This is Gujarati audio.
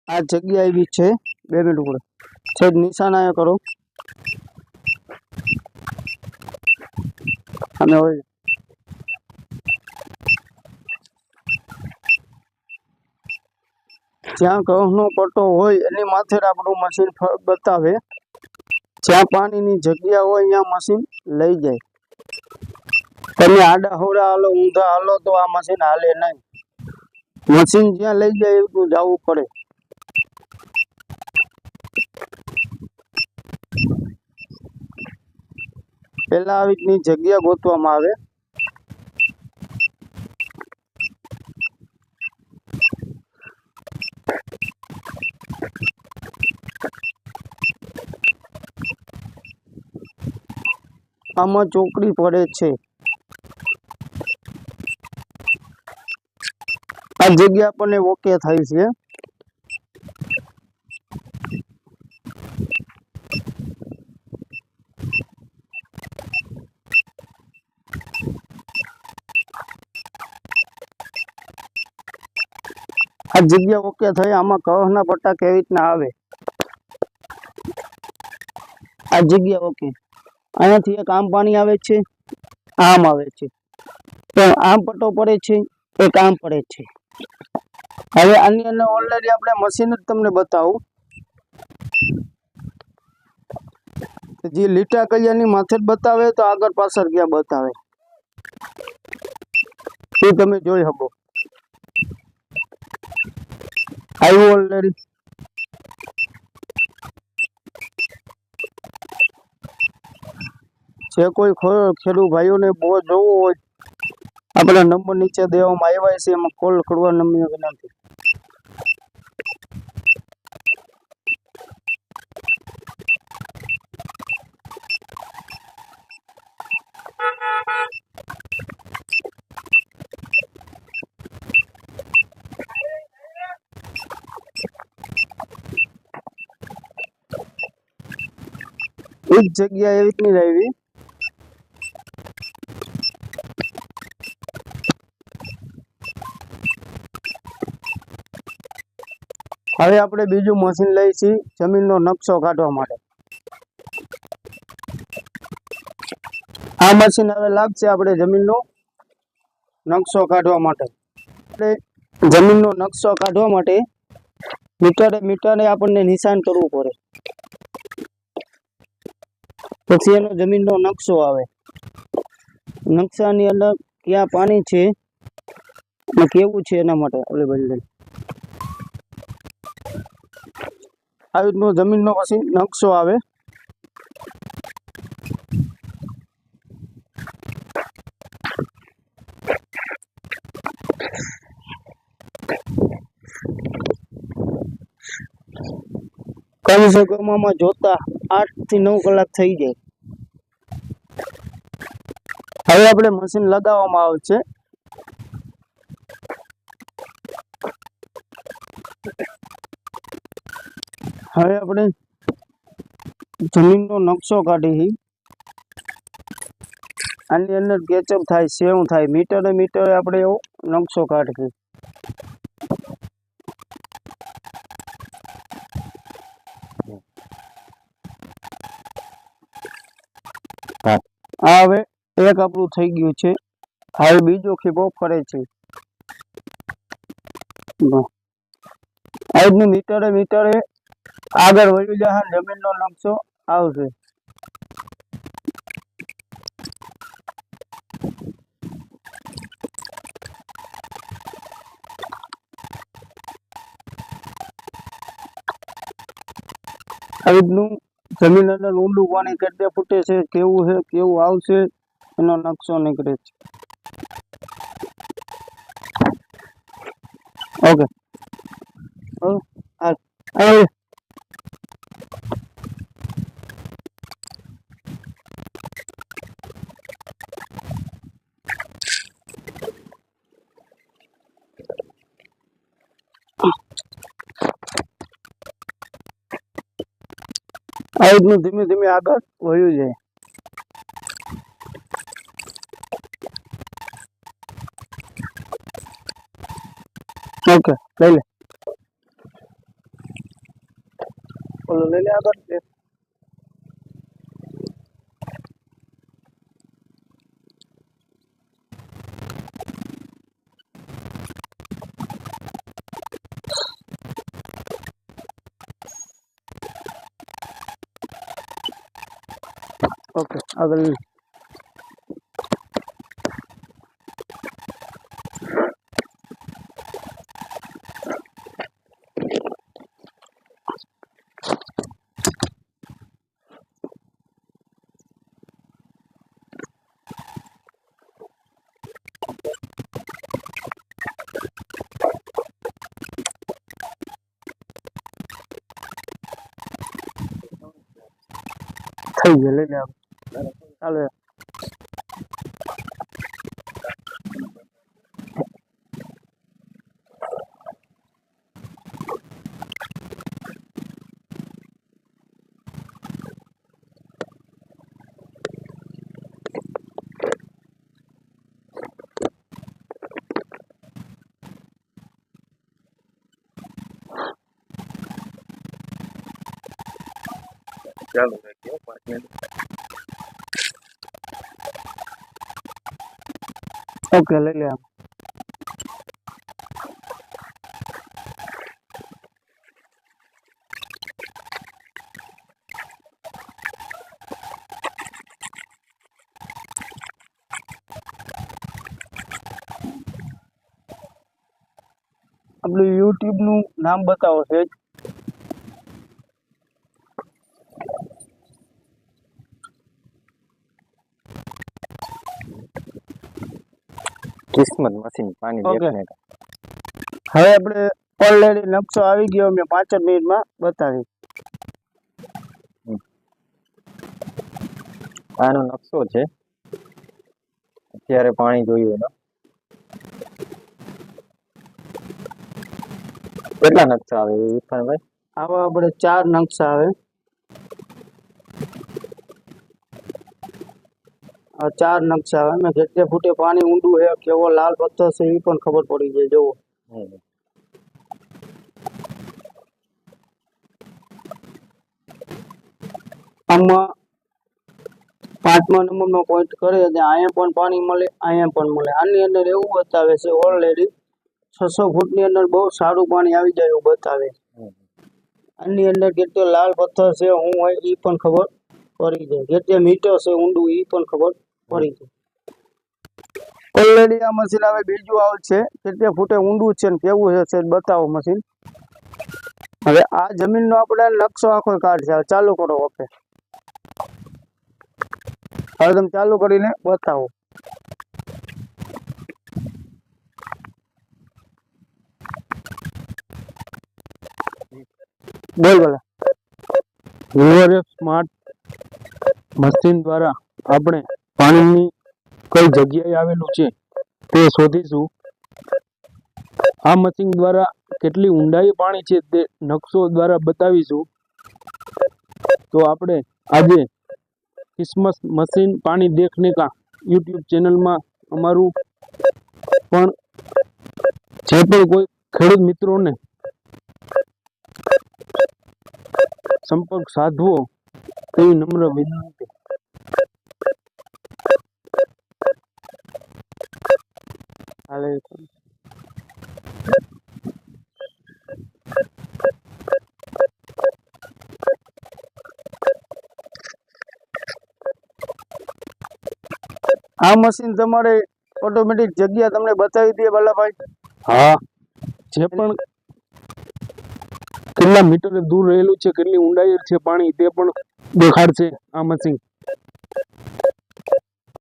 આ જગ્યા એવી છે 2 મિનિટ ઉપર છે નિશાન આયા કરો અને હવે જ્યાં ઘઉંનો પટ્ટો હોય એની માથે આપણું મશીન બતાવે જ્યાં પાણીની જગ્યા હોય ત્યાં મશીન લઈ જાય તમે આડા હોડા હાલો ઊંધા હાલો તો આ મશીન હાલે નહીં મશીન જ્યાં લઈ જાય એવું જવું પડે પેલા આવી રીતની જગ્યા ગોતવામાં આવે આમાં ચોકડી પડે છે આ જગ્યા આપણને ઓકે થાય છે આ જગ્યા ઓકે થઈ આમાં ઘઉંના પટ્ટા કેવી રીતના આવે આ જગ્યા ઓકે અહીંયાથી એક આમ પાણી આવે છે આમ આવે છે પણ આમ પટ્ટો પડે છે એક આમ પડે છે હવે આની અંદર ઓલરેડી આપણે મશીન જ તમને બતાવું જે લીટા કૈયાની માથે જ બતાવે તો આગળ પાછળ ક્યાં બતાવે એ તમે જોઈ શકો આવ્યું ઓલરેડી જે કોઈ ખેડૂત ભાઈઓને બહુ જોવો હોય આપણા નંબર નીચે દેવામાં આવ્યા છે એમાં કોલ કરવા નમ્ર વિનંતી એક જગ્યા એવી રીતની રહેવી હવે આપણે બીજું મશીન લઈશું જમીનનો નકશો કાઢવા માટે આ મશીન હવે લાગશે આપણે જમીનનો નકશો કાઢવા માટે આપણે જમીનનો નકશો કાઢવા માટે મીટરે આપણને નિશાન કરવું પડે પછી એનો જમીનનો નકશો આવે નકશાની અંદર ક્યાં પાણી છે અને કેવું છે એના માટે અવેલેબલ આવી રીતનો જમીનનો પછી નકશો આવે કમસે કમ આમાં જોતા 8 થી 9 કલાક થઈ જાય હવે આપણે મશીન લગાવવામાં આવશે હવે આપણે જમીનનો નકશો કાઢી આની અંદર કેચઅપ થાય સેવ થાય મીટરે આપણે એવો નકશો કાઢી આ હવે એક આપણું થઈ ગયું છે હવે બીજો ખીબો ફરે છે આ મીટરે આગળ વળી જાય જમીનનો નકશો આવશે આવી રીતનું જમીન અંદર ઊંડું પાણી કેટલે ફૂટે છે કેવું છે કેવું આવશે એનો નકશો નીકળે છે ઓકે આ રીતનું ધીમે ધીમે આગળ વળ્યું જાય ઓકે લઈ લે ઓલો લઈ લે આગળ ઓકે આગળ થઈ ગયો લઈ લે ચાલો ચાલુ રાખ્યો 5 મિનિટ ઓકે લઈ લે આપણું YouTube નું નામ બતાવો છે કિસ્મત મશીન પાણી Okay. દેખને કા હવે આપણે ઓલરેડી નકશો આવી ગયો મેં 5 જ મિનિટમાં બતાવી આનો નકશો છે અત્યારે પાણી જોયું એનો કેટલા નકશા આવે ઇરફાનભાઈ આવા આપણે 4 નકશા આવે આ 4 નકશા આવે મેં કેટલે ફૂટે પાણી ઊંડું છે કેવો લાલ પથ્થર છે એ પણ ખબર પડી જાય જોવો આમાં 5મા નંબરનો પોઈન્ટ કરે એટલે અહીંયા પણ પાણી મળે અહીંયા પણ મળે આની અંદર એવું બતાવે છે ઓલરેડી 600 ફૂટની અંદર બહુ સારું પાણી આવી જાય એવું બતાવે આની અંદર કેટલો લાલ પથ્થર છે હું હોય એ પણ ખબર પડી જાય કેટલે મીટર છે ઊંડું એ પણ ખબર પડી જાય ઓલરેડી આ મશીન હવે બીજું આવશે કેટલે ફૂટે ઊંડું છે ને કેવું છે બતાવો મશીન હવે આ જમીનનો આપણે નકશો આખો કાઢશે ચાલુ કરો ઓકે હવે તમે ચાલુ કરીને બતાવો બોલ બોલા રિવર સ્માર્ટ મશીન દ્વારા આપણે પાણીની કઈ જગ્યાએ આવેલું છે તે શોધીશું આ મશીન દ્વારા કેટલી ઊંડાઈ પાણી છે તે નકશો દ્વારા બતાવીશું તો આપણે આજે કિસ્મત મશીન પાણી દેખને કા YouTube ચેનલમાં અમારું પણ જે પણ કોઈ ખેડૂત મિત્રોને સંપર્ક સાધવો તેવી નમ્ર વિનંતી હાલે આ મશીન તમારે ઓટોમેટિક જગ્યા તમને બતાવી દે બાલાભાઈ હા જે પણ કેટલા મીટર દૂર રહેલું છે કેટલી ઊંડાઈ છે પાણી તે પણ દેખાડશે આ મશીન